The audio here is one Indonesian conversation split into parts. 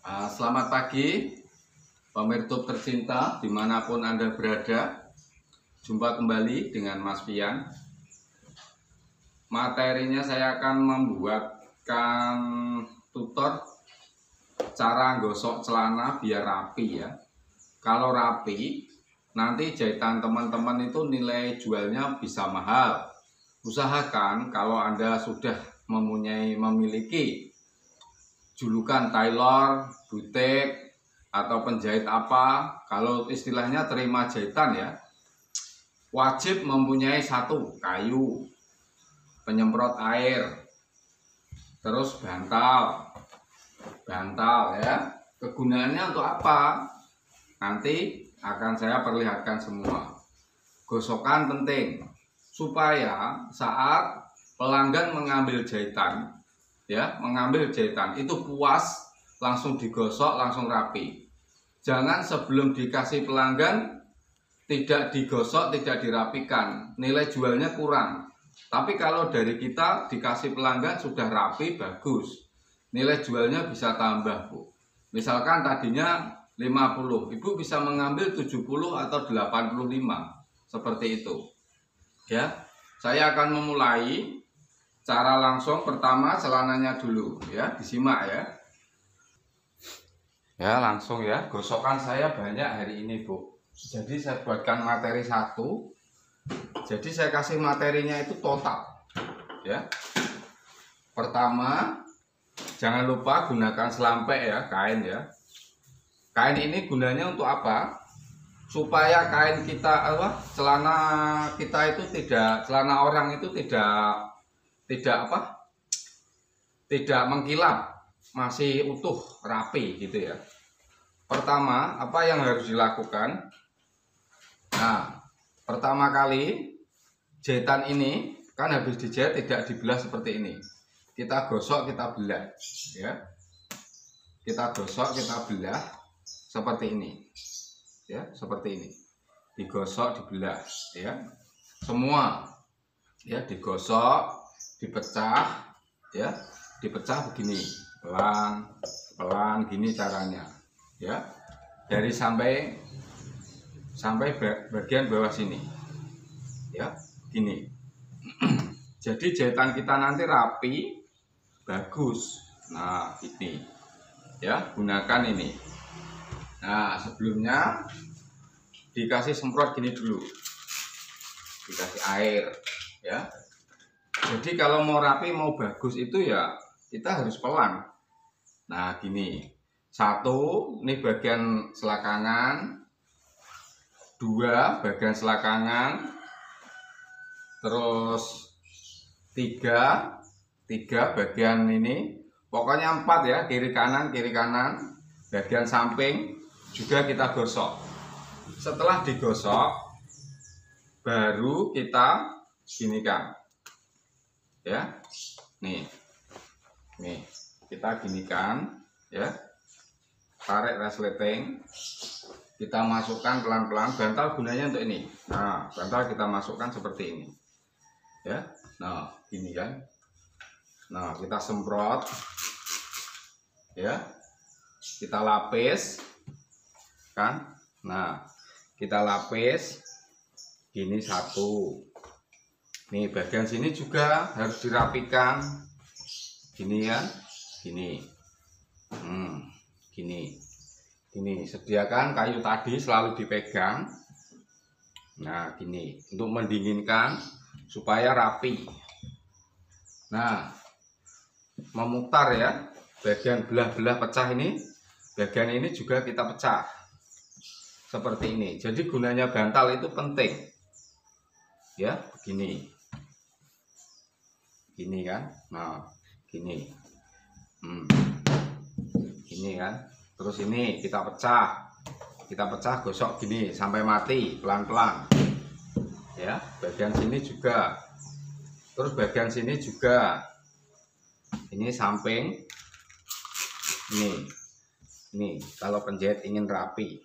Selamat pagi, pemirsa tercinta dimanapun Anda berada. Jumpa kembali dengan Mas Pian. Materinya saya akan membuatkan tutor cara gosok celana biar rapi ya. Kalau rapi, nanti jahitan teman-teman itu nilai jualnya bisa mahal. Usahakan kalau Anda sudah memiliki julukan tailor, butik, atau penjahit apa, kalau istilahnya terima jahitan ya, wajib mempunyai satu kayu, penyemprot air, terus bantal ya. Kegunaannya untuk apa? Nanti akan saya perlihatkan semua. Gosokan penting supaya saat pelanggan mengambil jahitan itu puas, langsung digosok, langsung rapi. Jangan sebelum dikasih pelanggan tidak digosok, tidak dirapikan, nilai jualnya kurang. Tapi kalau dari kita dikasih pelanggan sudah rapi, bagus, nilai jualnya bisa tambah, Bu. Misalkan tadinya 50, Ibu bisa mengambil 70 atau 85, seperti itu ya. Saya akan memulai cara langsung. Pertama celananya dulu ya, disimak ya. Ya langsung ya, gosokan saya banyak hari ini, Bu. Jadi saya buatkan materi satu. Jadi saya kasih materinya itu total ya. Pertama, jangan lupa gunakan selampek ya, kain ya. Kain ini gunanya untuk apa? Supaya kain kita celana kita itu celana orang itu tidak mengkilap, masih utuh, rapi gitu ya. Pertama, apa yang harus dilakukan? Nah, pertama kali jahitan ini kan habis dijahit tidak dibelah seperti ini. Kita gosok, kita belah ya. Kita gosok, kita belah seperti ini. Ya, seperti ini. Digosok, dibelah ya. Semua ya, digosok, dipecah ya, dipecah begini, pelan gini caranya ya, dari sampai bagian bawah sini ya, gini. Jadi jahitan kita nanti rapi, bagus. Nah ini ya, gunakan ini. Nah sebelumnya dikasih semprot gini dulu, dikasih air ya. Jadi kalau mau rapi, mau bagus itu ya kita harus pelan. Nah gini, satu, ini bagian selakangan, dua bagian selakangan, terus tiga bagian ini, pokoknya 4 ya, kiri kanan, bagian samping juga kita gosok. Setelah digosok, baru kita ginikan ya. Nih kita ginikan ya, tarik resleting, kita masukkan pelan-pelan. Bantal gunanya untuk ini. Nah bantal kita masukkan seperti ini ya. Nah gini kan. Nah kita semprot ya, kita lapis kan. Nah kita lapis gini satu. Nih bagian sini juga harus dirapikan gini ya, gini. Gini, sediakan kayu tadi selalu dipegang. Nah gini, untuk mendinginkan supaya rapi. Nah memutar ya, bagian belah-belah pecah ini, bagian ini juga kita pecah seperti ini. Jadi gunanya bantal itu penting ya, begini kan. Nah gini kan. Terus ini kita pecah, gosok gini sampai mati, pelan-pelan ya. Bagian sini juga, terus bagian sini juga, ini samping ini kalau penjahit ingin rapi.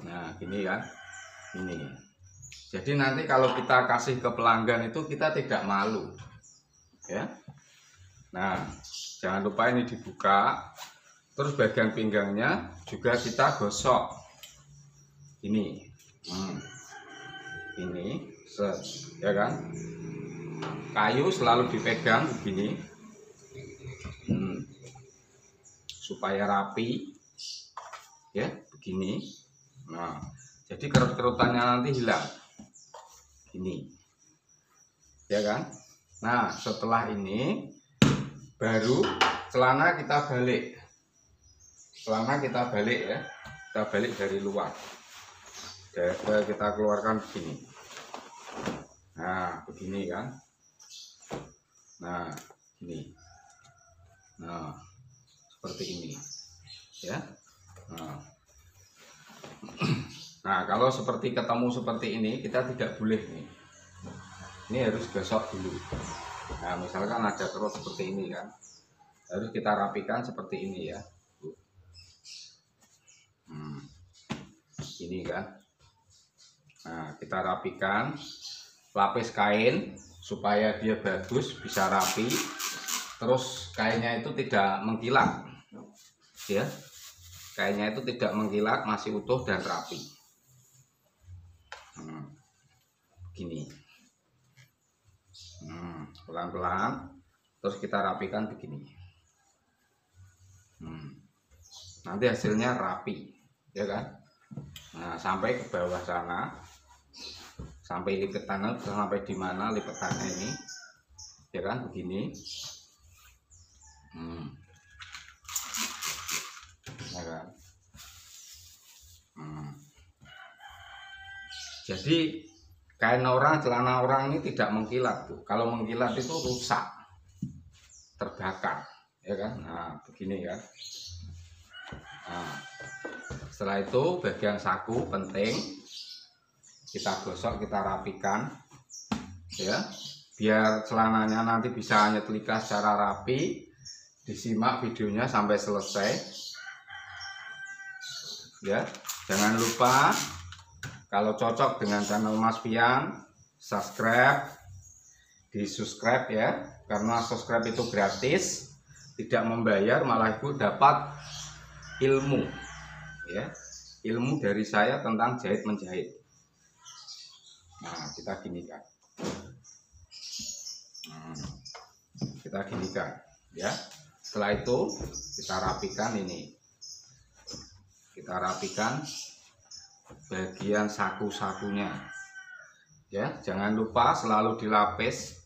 Nah gini kan, ini. Jadi nanti kalau kita kasih ke pelanggan itu kita tidak malu ya. Nah Jangan lupa ini dibuka. Terus bagian pinggangnya juga kita gosok. Ini. Ini, set, ya kan? Kayu selalu dipegang begini. Supaya rapi. Ya, begini. Nah, jadi kerut-kerutannya nanti hilang. Ini. Ya kan? Nah, setelah ini baru celana kita balik. Celana kita balik ya. Kita balik dari luar. Dada kita keluarkan begini. Nah, begini kan. Nah, ini. Nah, seperti ini. Ya. Nah, kalau seperti ketemu seperti ini, kita tidak boleh nih. Ini harus gosok dulu. Nah, misalkan ada kerut seperti ini kan, harus kita rapikan seperti ini ya. Ini kan. Nah, kita rapikan, lapis kain supaya dia bagus, bisa rapi. Terus kainnya itu tidak mengkilat, ya. Kainnya itu tidak mengkilat, masih utuh dan rapi. Gini. Pelan-pelan. Terus kita rapikan begini. Nanti hasilnya rapi, ya kan? Nah, sampai ke bawah sana, sampai lipetannya, sampai di mana lipetannya ini, ya kan? Begini, ya kan? Jadi kain orang, celana orang ini tidak mengkilat tuh. Kalau mengkilat itu rusak, terbakar, ya kan? Nah, begini kan? Nah, setelah itu bagian saku penting kita gosok, kita rapikan, ya, biar celananya nanti bisa nyetrika secara rapi. Disimak videonya sampai selesai, ya. Jangan lupa kalau cocok dengan channel Mas Fian, di subscribe ya, karena subscribe itu gratis, tidak membayar, malah ibu dapat ilmu, ya, ilmu dari saya tentang jahit menjahit. Nah, kita ginikan, ya. Setelah itu kita rapikan ini, kita rapikan bagian saku-sakunya, ya. Jangan lupa selalu dilapis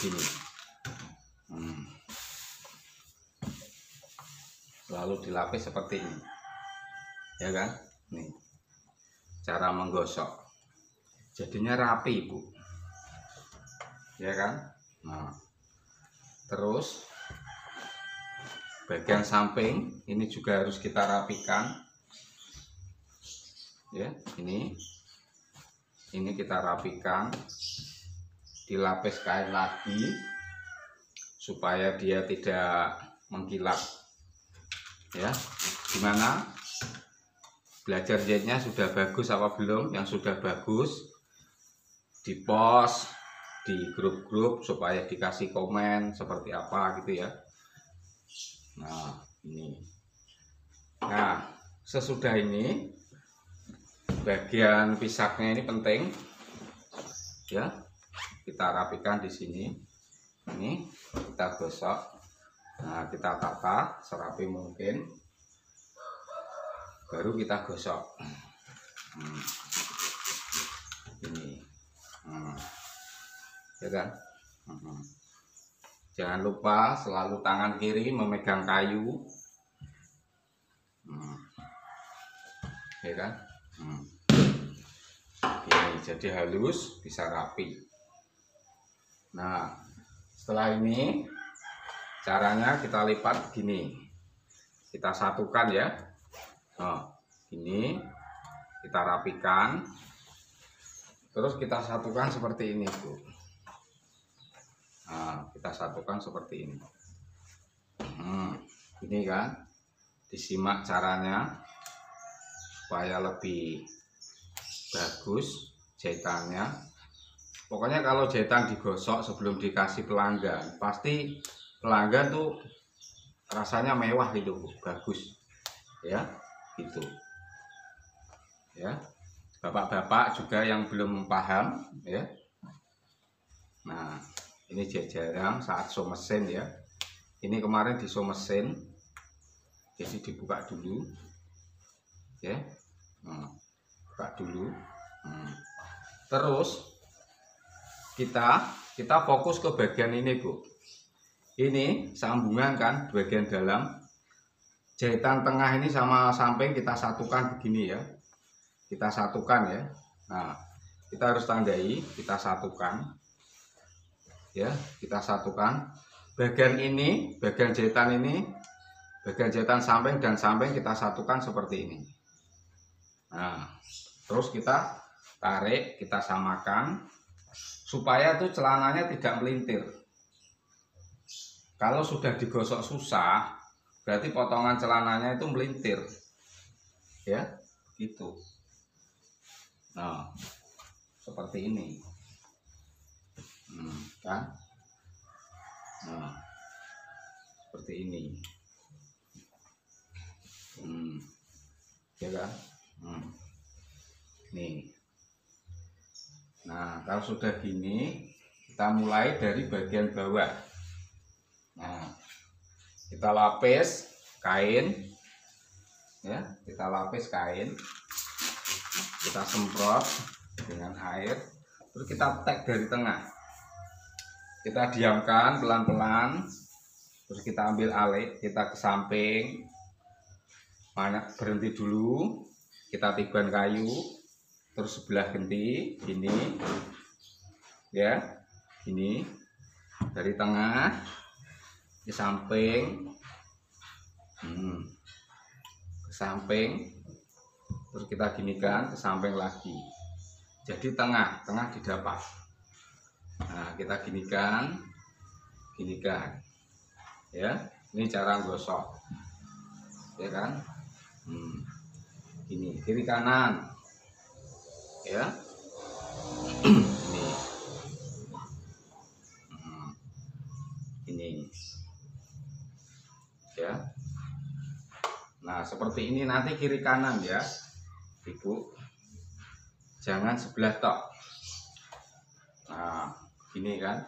gini. Lalu dilapis seperti ini, ya kan? Nih cara menggosok, jadinya rapi ibu, ya kan? Nah, terus bagian samping ini juga harus kita rapikan, ya. Ini kita rapikan, dilapis kain lagi supaya dia tidak mengkilat. Ya, gimana? Belajar jahitnya sudah bagus apa belum? Yang sudah bagus di post di grup-grup supaya dikasih komen seperti apa gitu ya. Nah, ini. Nah, sesudah ini bagian pisaknya ini penting, ya. Kita rapikan di sini. Ini kita gosok. Nah, kita tata serapi mungkin, baru kita gosok. Ini, ya kan? Jangan lupa selalu tangan kiri memegang kayu, ya kan? Ini jadi halus, bisa rapi. Nah, setelah ini caranya kita lipat gini, kita satukan ya. Nah, ini kita rapikan, terus kita satukan seperti ini Bu. Nah, kita satukan seperti ini. Ini kan, disimak caranya supaya lebih bagus jahitannya, Pokoknya kalau jahitan digosok sebelum dikasih pelanggan, pasti pelanggan tuh rasanya mewah gitu, bagus ya, gitu ya. Bapak-bapak juga yang belum paham ya. Nah, ini jarang saat show mesin ya. Ini kemarin di show mesin, jadi dibuka dulu ya. Buka dulu. Terus kita fokus ke bagian ini, Bu. Ini sambungan kan, bagian dalam. Jahitan tengah ini sama samping kita satukan begini ya. Kita satukan ya. Nah, kita harus tandai, kita satukan. Ya, kita satukan. Bagian ini, bagian jahitan ini, bagian jahitan samping dan samping kita satukan seperti ini. Nah, terus kita tarik, kita samakan supaya tuh celananya tidak melintir. Kalau sudah digosok susah, berarti potongan celananya itu melintir. Ya, gitu. Nah, seperti ini. Kan? Nah, seperti ini. Ya kan? Nih. Nah, kalau sudah gini, kita mulai dari bagian bawah. Nah, kita lapis kain, ya, kita lapis kain, kita semprot dengan air, terus kita tag dari tengah. Kita diamkan pelan-pelan, terus kita ambil alik, kita ke samping, berhenti dulu, kita tiban kayu. Terus sebelah ganti ini ya, ini dari tengah ke samping, ke samping, terus kita ginikan ke samping lagi, jadi tengah didapat. Nah, kita ginikan ya. Ini cara gosok ya kan. Ini kiri kanan ya. Ini ya. Nah, seperti ini nanti kiri kanan ya, Ibu. Jangan sebelah tok. Nah, gini kan.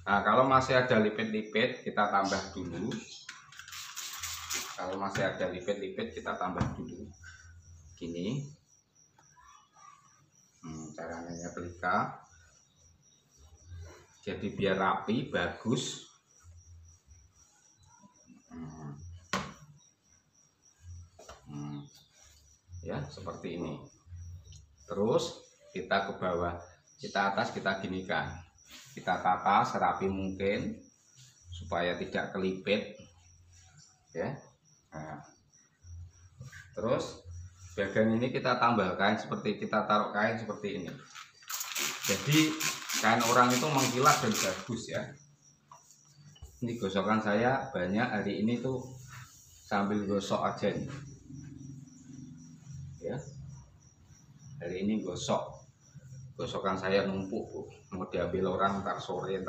Nah, kalau masih ada lipit-lipit kita tambah dulu. Kalau masih ada lipit-lipit kita tambah dulu. Gini. Caranya pelika. Jadi biar rapi, bagus. Ya, seperti ini. Terus kita ke bawah, kita atas, kita ginikan. Kita tata serapi mungkin supaya tidak kelipit. Ya. Nah. Terus bagian ini kita tambahkan seperti kita taruh kain seperti ini. Jadi kain orang itu mengkilat dan bagus ya. Ini gosokan saya banyak hari ini tuh sambil gosok aja nih. Ya. Hari ini gosokan saya numpuk, Bu. Mau diambil orang ntar sore.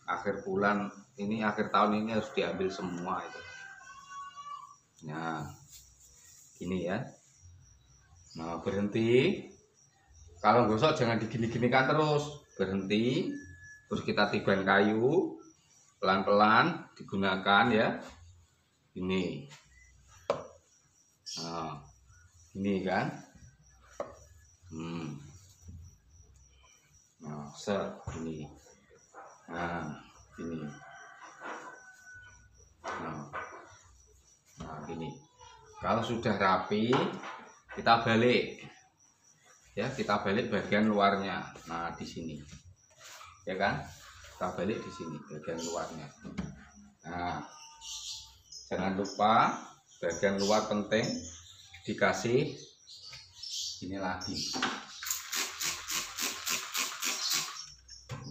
Akhir bulan ini, akhir tahun ini harus diambil semua itu. Nah, gini ya. Nah, berhenti. Kalau gosok jangan digini-ginikan terus. Berhenti. Terus kita tiban kayu. Pelan-pelan digunakan ya. Ini. Nah, ini kan. Nah, ini. Nah, ini. Nah, gini. Kalau sudah rapi, kita balik. Ya, kita balik bagian luarnya. Nah, di sini. Ya kan? Kita balik di sini bagian luarnya. Nah, jangan lupa bagian luar penting dikasih ini lagi.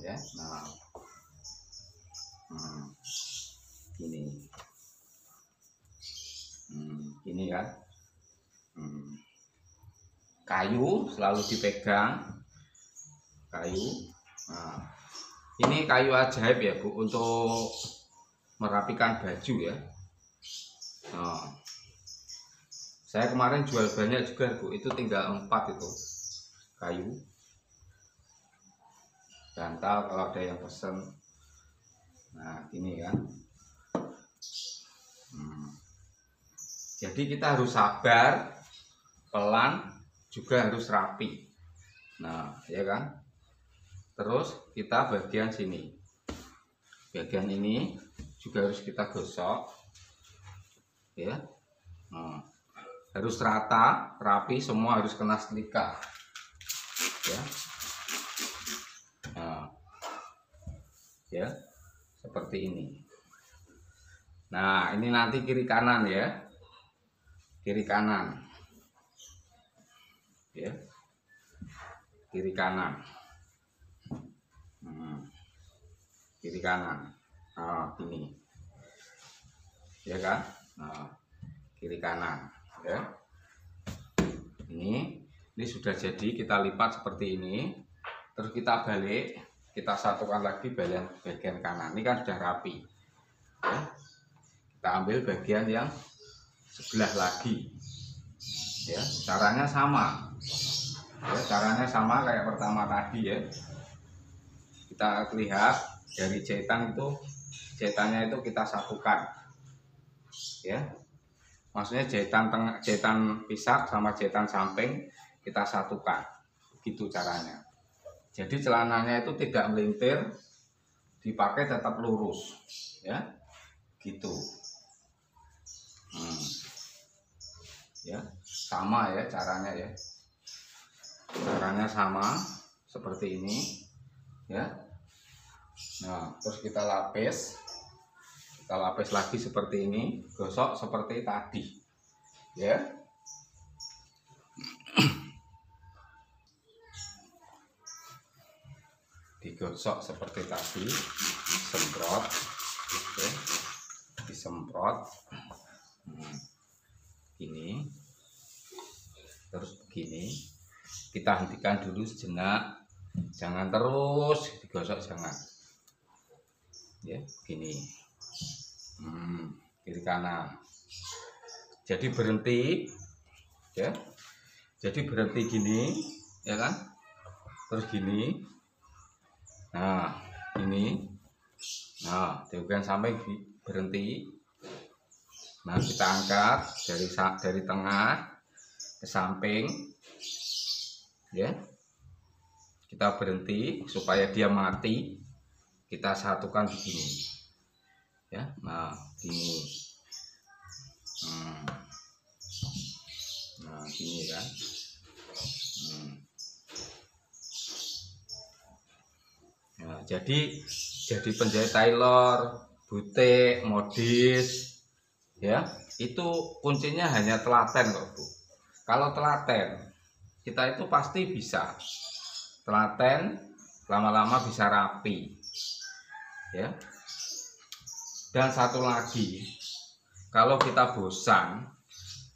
Ya, nah. Ini. Ini kan. Kayu selalu dipegang. kayu. Nah, ini kayu ajaib ya Bu, untuk merapikan baju ya. Nah, saya kemarin jual banyak juga Bu, itu tinggal 4 itu kayu bantal kalau ada yang pesen. Nah gini kan. Jadi kita harus sabar, pelan, juga harus rapi. Nah ya kan. Terus kita bagian sini, bagian ini juga harus kita gosok ya. Nah, harus rata, rapi, semua harus kena setrika ya. Nah, ya seperti ini. Nah ini nanti kiri kanan ya, kiri kanan ya, kiri kanan, kiri kanan. Nah ini ya kan. Nah, kiri kanan ya. Ini sudah jadi, kita lipat seperti ini, terus kita balik, kita satukan lagi bagian kanan. Ini kan sudah rapi ya. Kita ambil bagian yang sebelah lagi ya. Caranya sama ya, caranya sama kayak pertama tadi ya. Kita lihat dari jahitan itu, jahitannya itu kita satukan ya. Maksudnya jahitan tengah, jahitan pisar sama jahitan samping kita satukan, begitu caranya. Jadi celananya itu tidak melintir, dipakai tetap lurus ya, gitu. Ya sama ya caranya ya, caranya sama seperti ini ya. Nah terus kita lapis lagi seperti ini, gosok seperti tadi ya. Digosok seperti tadi, semprot oke. Disemprot ini, terus begini, kita hentikan dulu sejenak, jangan terus digosok, jangan ya. Begini, kiri kanan, jadi berhenti ya, jadi berhenti gini ya kan, terus gini. Nah ini, nah dibukan sampai berhenti. Nah kita angkat dari tengah ke samping ya, kita berhenti supaya dia mati, kita satukan begini ya. Nah gini, nah gini kan. Nah, jadi penjahit tailor, butik, modis ya, itu kuncinya hanya telaten kok Bu. Kalau telaten, kita itu pasti bisa telaten, lama-lama bisa rapi ya. Dan satu lagi, kalau kita bosan,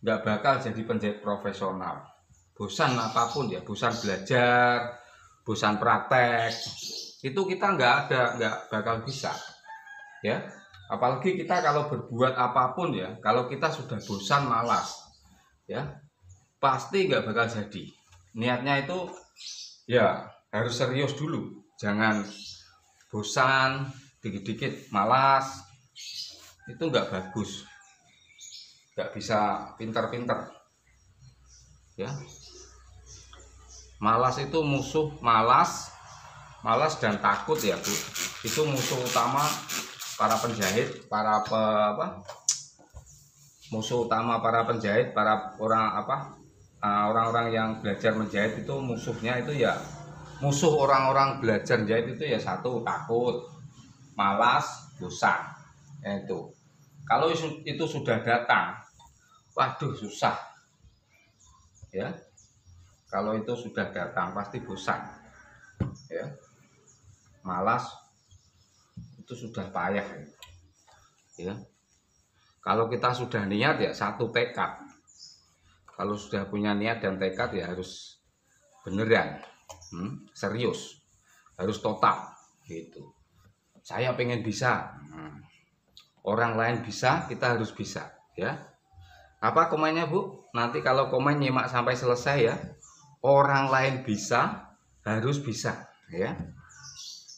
nggak bakal jadi penjahit profesional. Bosan apapun ya, bosan belajar, bosan praktek, itu kita nggak bakal bisa ya. Apalagi kita kalau berbuat apapun ya, kalau kita sudah bosan, malas ya, pasti nggak bakal jadi. Niatnya itu ya harus serius dulu, jangan bosan dikit-dikit malas, itu nggak bagus, nggak bisa pinter-pinter ya. Malas itu musuh, malas dan takut ya Bu, itu musuh utama para penjahit, musuh utama para penjahit, para orang-orang yang belajar menjahit. Itu musuhnya itu ya, musuh orang-orang belajar jahit itu ya satu, takut, malas, bosan ya. Itu kalau itu sudah datang, waduh susah ya. Kalau itu sudah datang pasti bosan ya, malas, itu sudah payah ya. Kalau kita sudah niat ya satu, tekad. Kalau sudah punya niat dan tekad ya harus beneran serius harus total gitu. Saya pengen bisa, orang lain bisa, kita harus bisa ya. Apa komennya Bu? Nanti kalau komen nyimak sampai selesai ya. Orang lain bisa, harus bisa ya.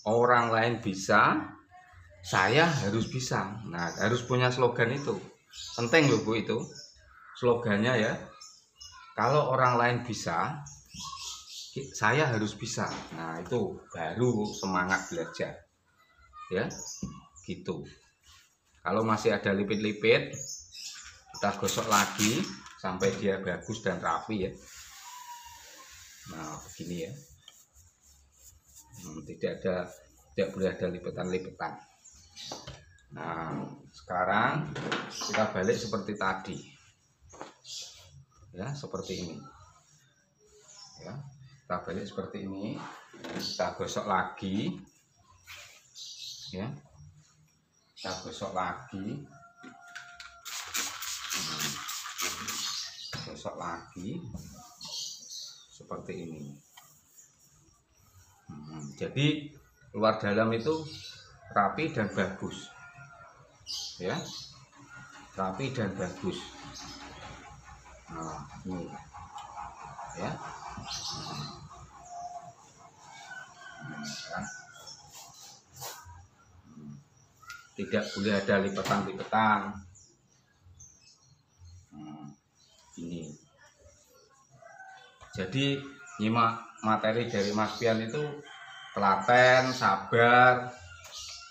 Orang lain bisa, saya harus bisa. Nah, harus punya slogan itu. Penting loh Bu itu. Slogannya ya. Kalau orang lain bisa, saya harus bisa. Nah, itu baru semangat belajar. Ya. Gitu. Kalau masih ada lipit-lipit, kita gosok lagi sampai dia bagus dan rapi ya. Nah, begini ya. Tidak boleh ada lipetan-lipetan. Nah, sekarang kita balik seperti tadi. Ya, seperti ini. Ya, kita balik seperti ini. Kita gosok lagi. Ya. Kita gosok lagi. Gosok lagi seperti ini. Jadi luar dalam itu rapi dan bagus ya, rapi dan bagus. Nah, ini ya. Tidak boleh ada lipetan-lipetan. Ini jadi nyimak materi dari Mas Pian itu telaten, sabar,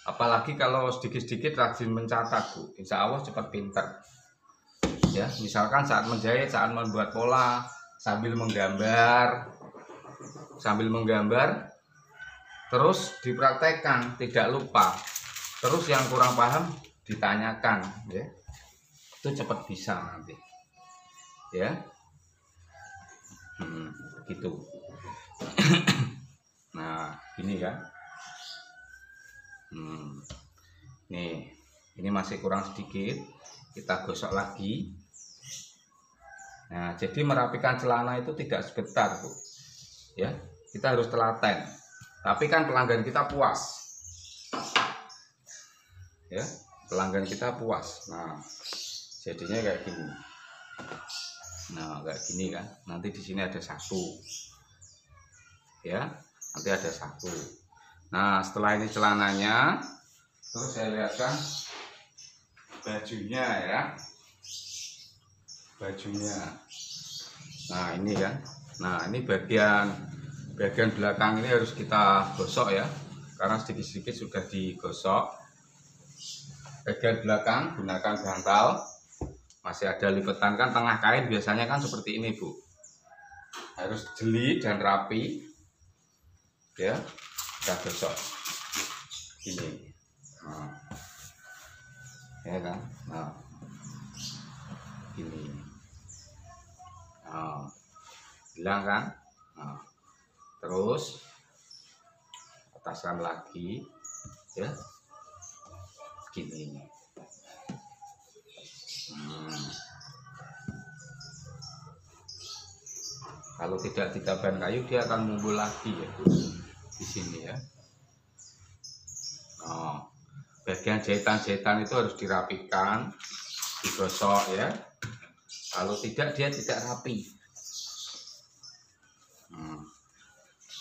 apalagi kalau sedikit-sedikit rajin mencatat Bu, insya Allah cepat pinter ya. Misalkan saat menjahit, saat membuat pola, sambil menggambar terus dipraktekkan, tidak lupa. Terus yang kurang paham ditanyakan ya, itu cepat bisa nanti ya. Gitu. Nah, ini kan. Nih, ini masih kurang sedikit. Kita gosok lagi. Nah, jadi merapikan celana itu tidak sebentar, Bu. Ya, kita harus telaten. Tapi kan pelanggan kita puas. Ya, pelanggan kita puas. Nah, jadinya kayak gini. Nah, kayak gini kan. Nanti di sini ada satu. Ya, nanti ada satu. Nah, setelah ini celananya, terus saya lihatkan bajunya ya. Bajunya. Nah, ini kan. Nah, ini bagian belakang ini harus kita gosok ya. Karena sedikit-sedikit sudah digosok. Bagian belakang gunakan bantal. Masih ada lipetan kan, tengah kain biasanya kan seperti ini Bu. Harus jeli dan rapi. Ya, kita gosok ini. Nah, ya kan. Nah, ini. Nah, hilang kan. Nah, terus ataskan lagi ya, gini. Kalau tidak ditaban kayu, dia akan mumbul lagi ya di sini ya. Oh, bagian jahitan-jahitan itu harus dirapikan, digosok ya. Kalau tidak, dia tidak rapi.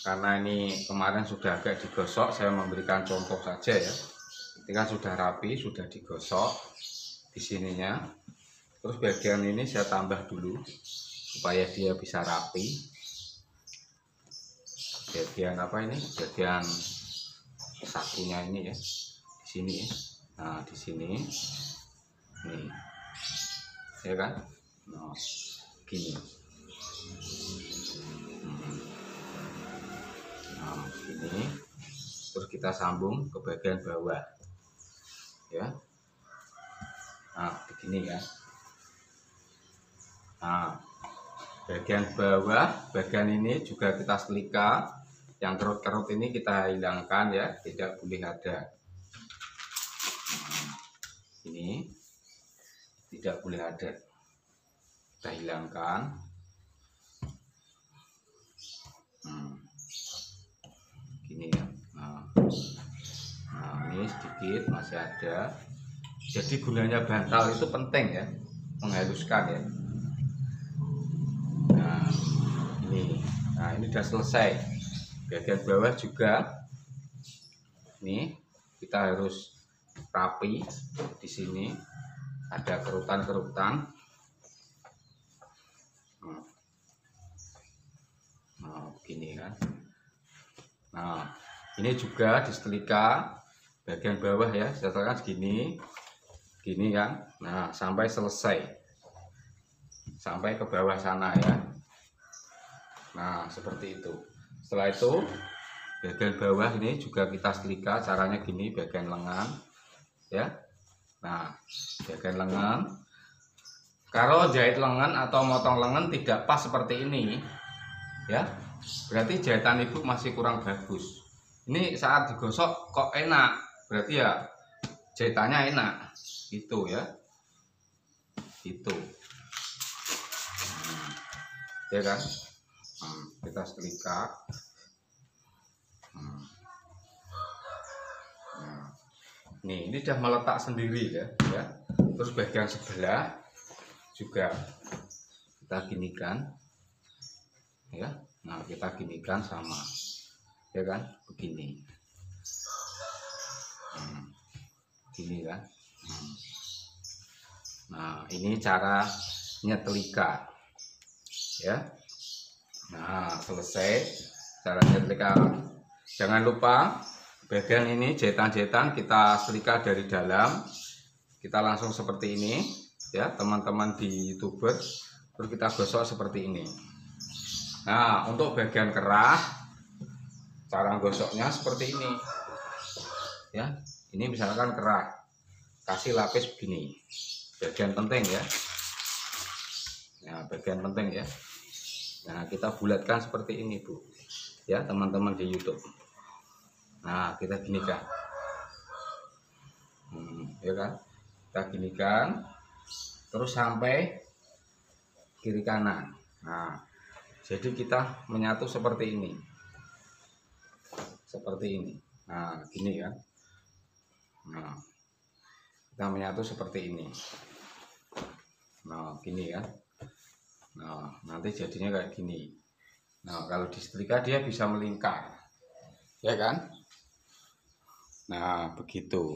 Karena ini kemarin sudah agak digosok, saya memberikan contoh saja ya. Ini kan sudah rapi, sudah digosok di sininya. Terus bagian ini saya tambah dulu supaya dia bisa rapi. Bagian apa ini? Bagian satunya ini ya, di sini ya. Nah, di sini nih ya kan. Nah, gini. Nah, gini. Terus kita sambung ke bagian bawah ya. Nah, begini ya. Nah, bagian bawah, bagian ini juga kita setrika. Yang kerut-kerut ini kita hilangkan ya, tidak boleh ada. Ini tidak boleh ada, kita hilangkan. Gini ya. sedikit, masih ada. Jadi gunanya bantal itu penting ya, menghaluskan ya. Nah ini udah selesai. Bagian bawah juga ini kita harus rapi. Di sini ada kerutan-kerutan. Nah begini kan. Nah ini juga disetrika bagian bawah ya, setelahkan segini gini kan. Nah sampai selesai, sampai ke bawah sana ya. Nah seperti itu. Setelah itu bagian bawah ini juga kita setrika, caranya gini, bagian lengan ya. Nah bagian lengan, kalau jahit lengan atau motong lengan tidak pas seperti ini ya, berarti jahitan ibu masih kurang bagus. Ini saat digosok kok enak, berarti ya jahitannya enak gitu ya, gitu ya kan. Kita setrika. Nih ini sudah meletak sendiri ya. Terus bagian sebelah juga kita ginikan ya. Nah kita ginikan sama ya kan, begini gini kan. Nah ini cara nyetrika ya. Nah selesai cara nyetrika. Jangan lupa bagian ini jahitan-jahitan kita setrika dari dalam. Kita langsung seperti ini ya teman-teman di YouTuber. Terus kita gosok seperti ini. Nah untuk bagian kerah, cara gosoknya seperti ini ya. Ini misalkan kerah, kasih lapis begini, bagian penting ya. Nah bagian penting ya. Nah kita bulatkan seperti ini Bu ya teman-teman di YouTube. Nah kita ginikan ya kan, kita ginikan terus sampai kiri kanan. Nah jadi kita menyatu seperti ini, seperti ini. Nah gini kan. Nah kita menyatu seperti ini. Nah gini kan. Nah nanti jadinya kayak gini. Nah kalau disetrika dia bisa melingkar ya kan. Nah begitu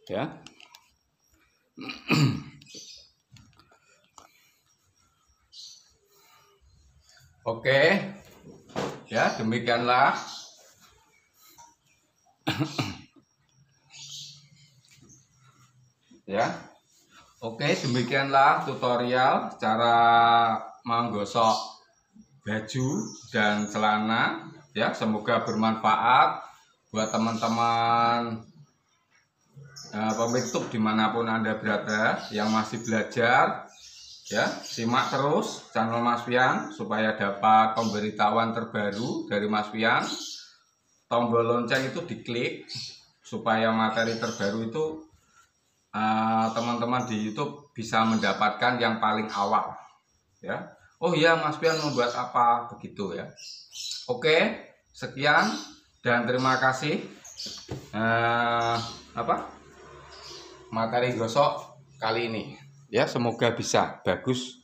ya. Oke ya, demikianlah ya. Oke, demikianlah tutorial cara menggosok baju dan celana ya. Semoga bermanfaat buat teman-teman pemirsa dimanapun Anda berada yang masih belajar ya. Simak terus channel Mas Fian supaya dapat pemberitahuan terbaru dari Mas Fian. Tombol lonceng itu diklik supaya materi terbaru itu teman-teman di YouTube bisa mendapatkan yang paling awal ya. Oh iya Mas Fian membuat apa begitu ya. Oke, sekian dan terima kasih materi gosok kali ini ya. Semoga bisa bagus